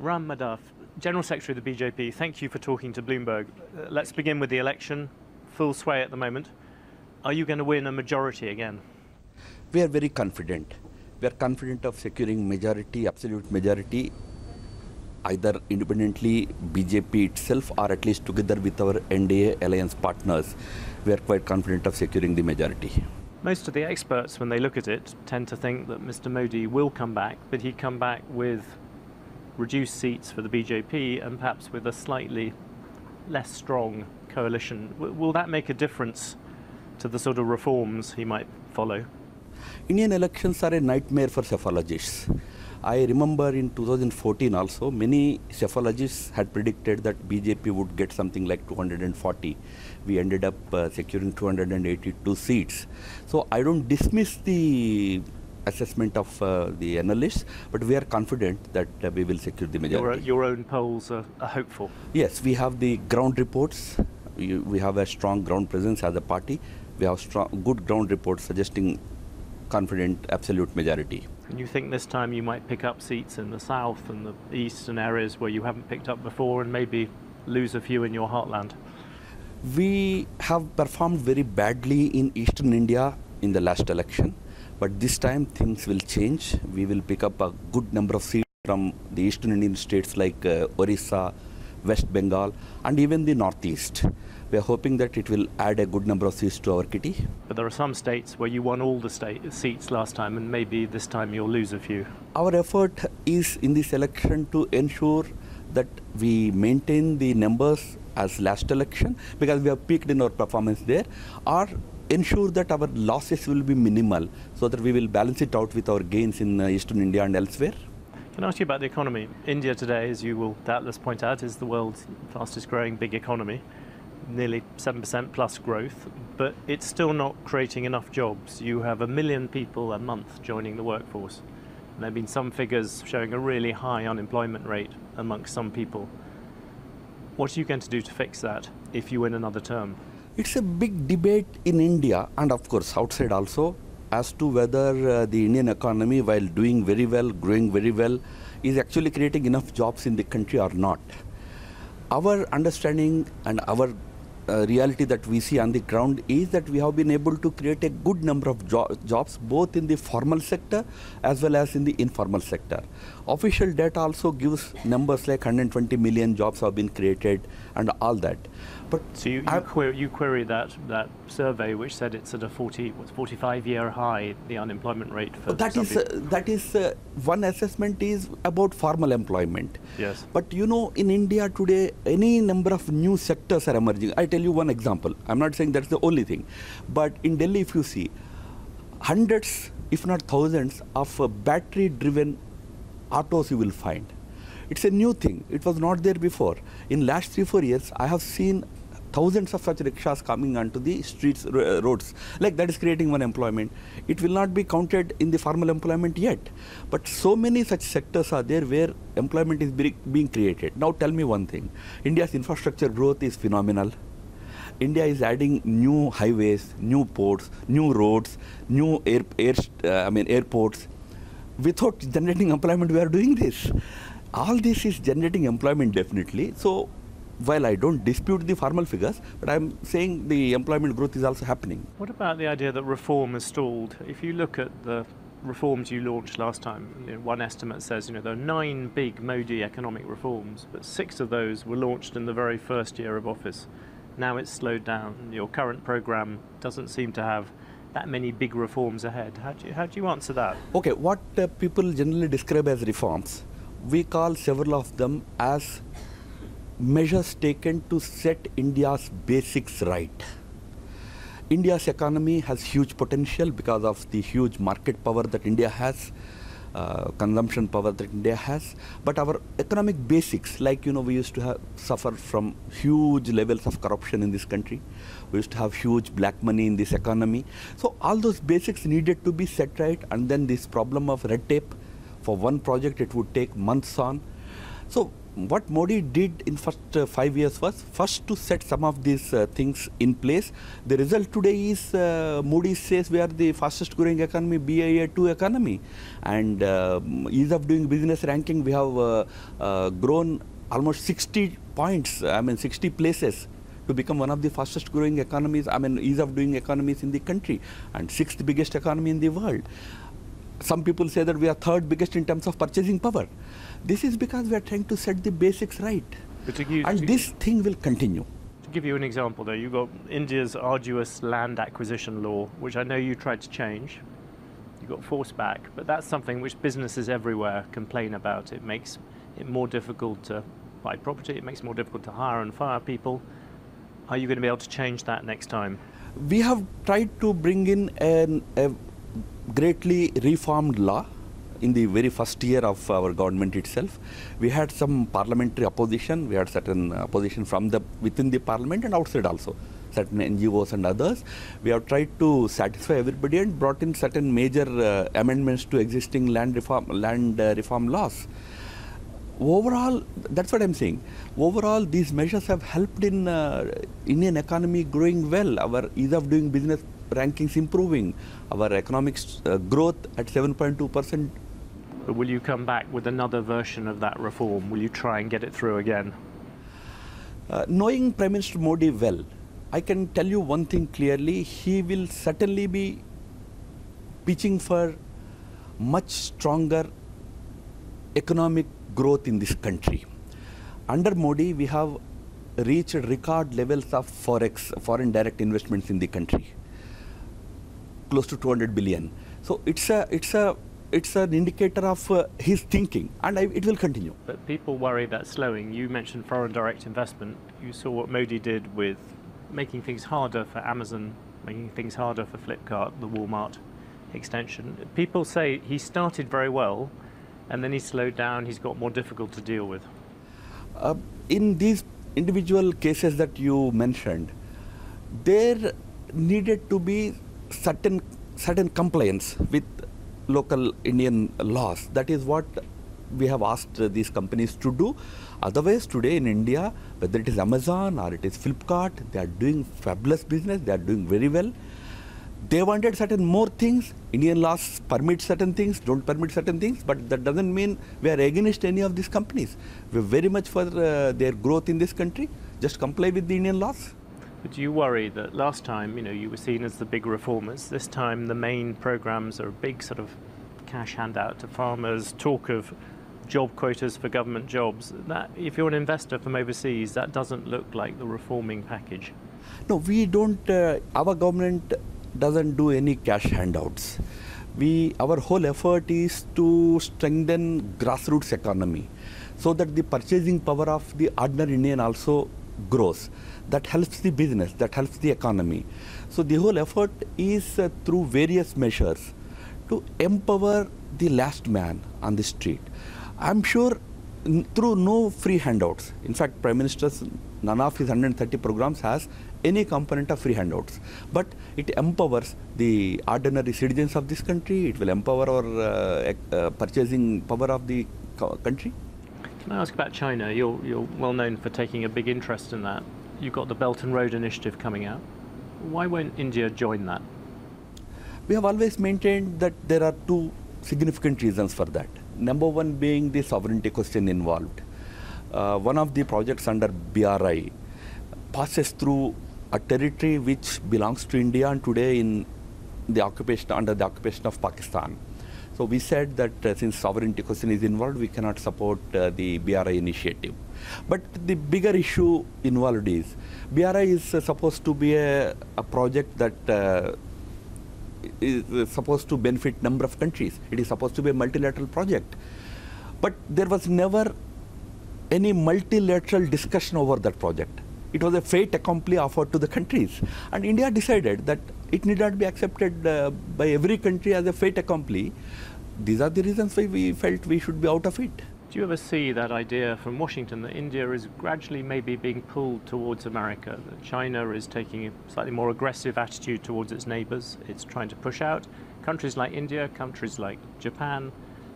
Ram Madhav, General Secretary of the BJP, thank you for talking to Bloomberg. Let's begin with the election. Full sway at the moment. Are you going to win a majority again? We are very confident. We are confident of securing majority, absolute majority, either independently, BJP itself, or at least together with our NDA alliance partners. We are quite confident of securing the majority. Most of the experts, when they look at it, tend to think that Mr. Modi will come back, but he'd come back with reduced seats for the BJP and perhaps with a slightly less strong coalition. Will that make a difference to the sort of reforms he might follow? Indian elections are a nightmare for psephologists. I remember in 2014 also, many psephologists had predicted that BJP would get something like 240. We ended up securing 282 seats. So I don't dismiss the assessment of the analysts, but we are confident that we will secure the majority. Your own polls are hopeful? Yes, we have the ground reports. We have a strong ground presence as a party. We have good ground reports suggesting confident absolute majority. And you think this time you might pick up seats in the south and the east and areas where you haven't picked up before, and maybe lose a few in your heartland? We have performed very badly in eastern India in the last election, but this time things will change. We will pick up a good number of seats from the eastern Indian states like Orissa, West Bengal, and even the northeast. We are hoping that it will add a good number of seats to our kitty. But there are some states where you won all the seats last time, and maybe this time you'll lose a few. Our effort is in this election to ensure that we maintain the numbers as last election, because we have peaked in our performance there, or ensure that our losses will be minimal, so that we will balance it out with our gains in eastern India and elsewhere. Can I ask you about the economy? India today, as you will doubtless point out, is the world's fastest growing big economy. Nearly 7% plus growth, but it's still not creating enough jobs. You have 1 million people a month joining the workforce. And there have been some figures showing a really high unemployment rate amongst some people. What are you going to do to fix that if you win another term? It's a big debate in India, and of course outside also, as to whether the Indian economy, while doing very well, growing very well, is actually creating enough jobs in the country or not. Our understanding and our reality that we see on the ground is that we have been able to create a good number of jobs both in the formal sector as well as in the informal sector. Official data also gives numbers like 120 million jobs have been created and all that. But so you query that survey which said it's at a 45-year high, the unemployment rate for that is one assessment is about formal employment. Yes. But you know, in India today, any number of new sectors are emerging. I tell you one example. I'm not saying that's the only thing, but in Delhi, if you see, hundreds, if not thousands, of battery-driven autos you will find. It's a new thing. It was not there before. In last 3-4 years, I have seen thousands of such rickshaws coming onto the streets, roads. Like that is creating one employment. It will not be counted in the formal employment yet. But so many such sectors are there where employment is being created. Now tell me one thing. India's infrastructure growth is phenomenal. India is adding new highways, new ports, new roads, new airports. Without generating employment, we are doing this. All this is generating employment definitely. So while I don't dispute the formal figures, but I'm saying the employment growth is also happening. What about the idea that reform has stalled? If you look at the reforms you launched last time, one estimate says there are 9 big Modi economic reforms, but 6 of those were launched in the very first year of office. Now it's slowed down. Your current program doesn't seem to have that many big reforms ahead. How do you answer that? Okay, what people generally describe as reforms, we call several of them as measures taken to set India's basics right. India's economy has huge potential because of the huge market power that India has, consumption power that India has. But our economic basics, like we used to suffer from huge levels of corruption in this country. We used to have huge black money in this economy. So all those basics needed to be set right, and then this problem of red tape, for one project it would take months on. So what Modi did in first 5 years was first to set some of these things in place. The result today is Modi says we are the fastest growing economy, BIA2 economy, and ease of doing business ranking we have grown almost 60 points, 60 places to become one of the fastest growing economies, ease of doing economies in the country, and sixth biggest economy in the world. Some people say that we are third biggest in terms of purchasing power. This is because we are trying to set the basics right. And this thing will continue. To give you an example though, you've got India's arduous land acquisition law, which I know you tried to change. You got forced back, but that's something which businesses everywhere complain about. It makes it more difficult to buy property, it makes it more difficult to hire and fire people. Are you going to be able to change that next time? We have tried to bring in a greatly reformed law in the very first year of our government itself. We had some parliamentary opposition, we had certain opposition from within the parliament and outside also, certain NGOs and others. We have tried to satisfy everybody and brought in certain major amendments to existing land reform laws. Overall, that's what I'm saying. Overall, these measures have helped in Indian economy growing well, our ease of doing business rankings improving, our economic growth at 7.2%. But will you come back with another version of that reform? Will you try and get it through again? Knowing Prime Minister Modi well, I can tell you one thing clearly, he will certainly be pitching for much stronger economic growth in this country. Under Modi, we have reached record levels of forex, foreign direct investments in the country, close to 200 billion. So it's an indicator of his thinking, and it will continue. But people worry that's slowing. You mentioned foreign direct investment. You saw what Modi did with making things harder for Amazon, making things harder for Flipkart, the Walmart extension. People say he started very well, and then he slowed down, he's got more difficult to deal with. In these individual cases that you mentioned, there needed to be certain compliance with local Indian laws. That is what we have asked these companies to do. Otherwise, today in India, whether it is Amazon or it is Flipkart, they are doing fabulous business, they are doing very well. They wanted certain more things. Indian laws permit certain things, don't permit certain things, but that doesn't mean we are against any of these companies. We're very much for their growth in this country. Just comply with the Indian laws. But do you worry that last time, you were seen as the big reformers? This time the main programs are a big sort of cash handout to farmers, talk of job quotas for government jobs. That, if you're an investor from overseas, that doesn't look like the reforming package. No, we don't, our government doesn't do any cash handouts. Our whole effort is to strengthen grassroots economy so that the purchasing power of the ordinary Indian also grows. That helps the business, that helps the economy. So the whole effort is through various measures to empower the last man on the street. I'm sure through no free handouts. In fact, Prime Minister's none of his 130 programs has any component of free handouts. But it empowers the ordinary citizens of this country. It will empower our purchasing power of the country. Can I ask about China? You're well known for taking a big interest in that. You've got the Belt and Road Initiative coming out. Why won't India join that? We have always maintained that there are two significant reasons for that. Number one being the sovereignty question involved. One of the projects under BRI passes through a territory which belongs to India and today in the occupation, under the occupation of Pakistan. So we said that since sovereignty question is involved, we cannot support the BRI initiative. But the bigger issue involved is, BRI is supposed to be a project that is supposed to benefit number of countries. It is supposed to be a multilateral project. But there was never any multilateral discussion over that project. It was a fait accompli offered to the countries. And India decided that it need not be accepted by every country as a fait accompli. These are the reasons why we felt we should be out of it. Do you ever see that idea from Washington that India is gradually maybe being pulled towards America, that China is taking a slightly more aggressive attitude towards its neighbors? It's trying to push out countries like India, countries like Japan,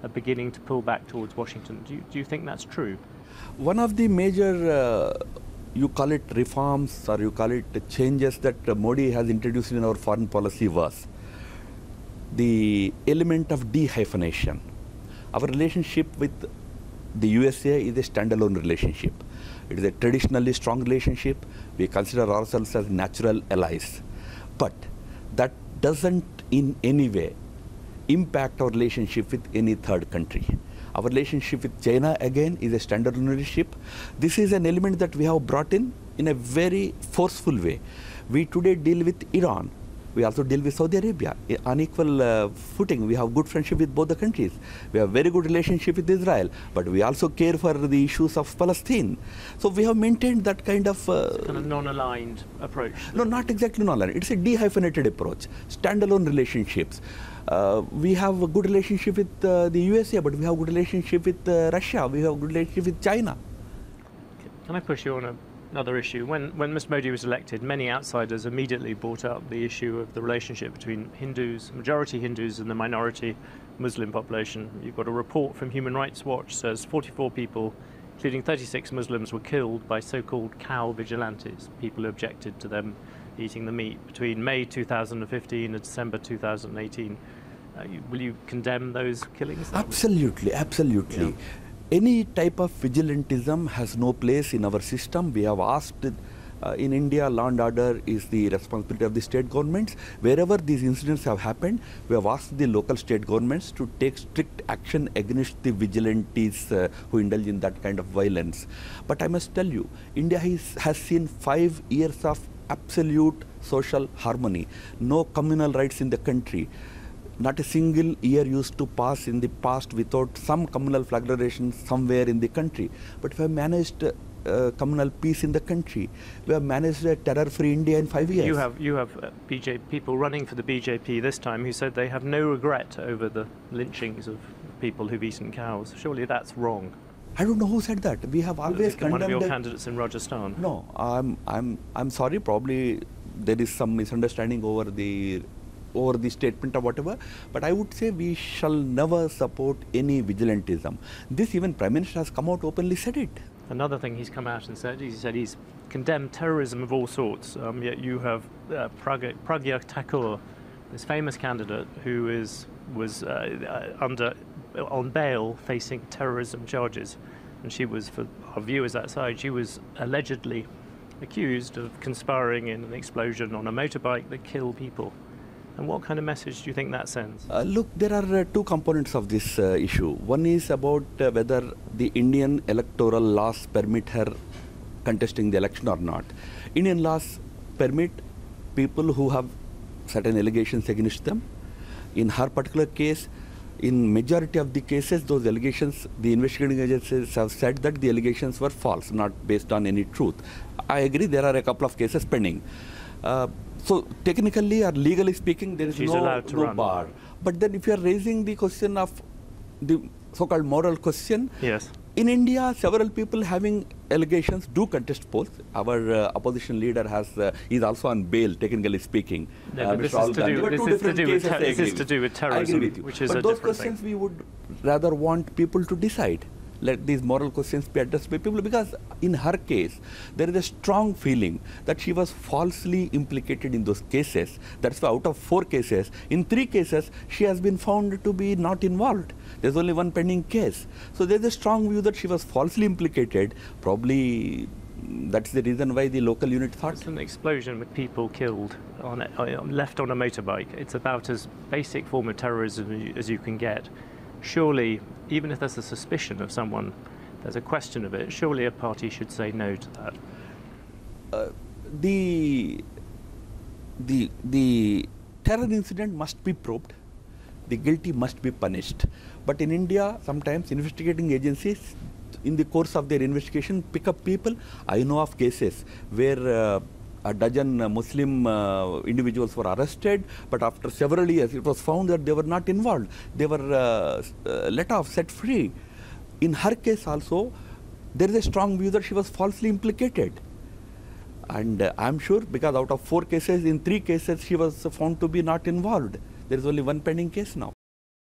are beginning to pull back towards Washington. Do you think that's true? One of the major, you call it reforms or you call it changes that Modi has introduced in our foreign policy was the element of de-hyphenation. Our relationship with the USA is a standalone relationship. It is a traditionally strong relationship. We consider ourselves as natural allies. But that doesn't in any way impact our relationship with any third country. Our relationship with China, again, is a standalone relationship. This is an element that we have brought in a very forceful way. We today deal with Iran. We also deal with Saudi Arabia on equal footing. We have good friendship with both the countries. We have very good relationship with Israel, but we also care for the issues of Palestine. So we have maintained that kind of... kind of non-aligned approach. No, not exactly non-aligned. It's a de-hyphenated approach, standalone relationships. We have a good relationship with the USA, but we have a good relationship with Russia. We have a good relationship with China. Can I push you on another issue? When Mr. Modi was elected, many outsiders immediately brought up the issue of the relationship between Hindus, majority Hindus, and the minority Muslim population. You've got a report from Human Rights Watch says 44 people, including 36 Muslims, were killed by so-called cow vigilantes, people who objected to them eating the meat, between May 2015 and December 2018. Will you condemn those killings? Absolutely, absolutely. Yeah. Any type of vigilantism has no place in our system. We have asked, in India, law and order is the responsibility of the state governments. Wherever these incidents have happened, we have asked the local state governments to take strict action against the vigilantes who indulge in that kind of violence. But I must tell you, India has seen 5 years of absolute social harmony, no communal rights in the country. Not a single year used to pass in the past without some communal flagellation somewhere in the country. But we have managed communal peace in the country. We have managed a terror-free India in 5 years. You have BJP people running for the BJP this time who said they have no regret over the lynchings of people who've eaten cows. Surely that's wrong. I don't know who said that. We have always condemned one of your candidates in Rajasthan. No, I'm sorry. Probably there is some misunderstanding over the statement or whatever, but I would say we shall never support any vigilantism. This even Prime Minister has come out openly said it. Another thing he's come out and said, he said he's condemned terrorism of all sorts. Yet you have Pragya Thakur, this famous candidate who was on bail facing terrorism charges, and she was, for our viewers outside, she was allegedly accused of conspiring in an explosion on a motorbike that killed people. And what kind of message do you think that sends? Look, there are two components of this issue. One is about whether the Indian electoral laws permit her contesting the election or not. Indian laws permit people who have certain allegations against them. In her particular case, in majority of the cases, those allegations, the investigating agencies have said that the allegations were false, not based on any truth. I agree, there are a couple of cases pending. So technically or legally speaking, there is no bar. But then if you are raising the question of the so-called moral question, yes. In India, several people having allegations do contest polls. Our opposition leader is also on bail, technically speaking. No, this is to do with terrorism, I agree with you. Which is but a those different questions thing. We would rather want people to decide. Let these moral questions be addressed by people, because in her case, there is a strong feeling that she was falsely implicated in those cases. That's why out of 4 cases, in 3 cases, she has been found to be not involved. There's only one pending case. So there's a strong view that she was falsely implicated. Probably that's the reason why the local unit thought. It's an explosion with people killed, left on a motorbike. It's about as basic form of terrorism as you can get. Surely, even if there's a suspicion of someone, there's a question of it, surely a party should say no to that. The terror incident must be probed. The guilty must be punished. But in India, sometimes investigating agencies, in the course of their investigation, pick up people. I know of cases where a dozen Muslim individuals were arrested, but after several years, it was found that they were not involved. They were let off, set free. In her case also, there is a strong view that she was falsely implicated. And I'm sure, because out of 4 cases, in 3 cases, she was found to be not involved. There is only one pending case now.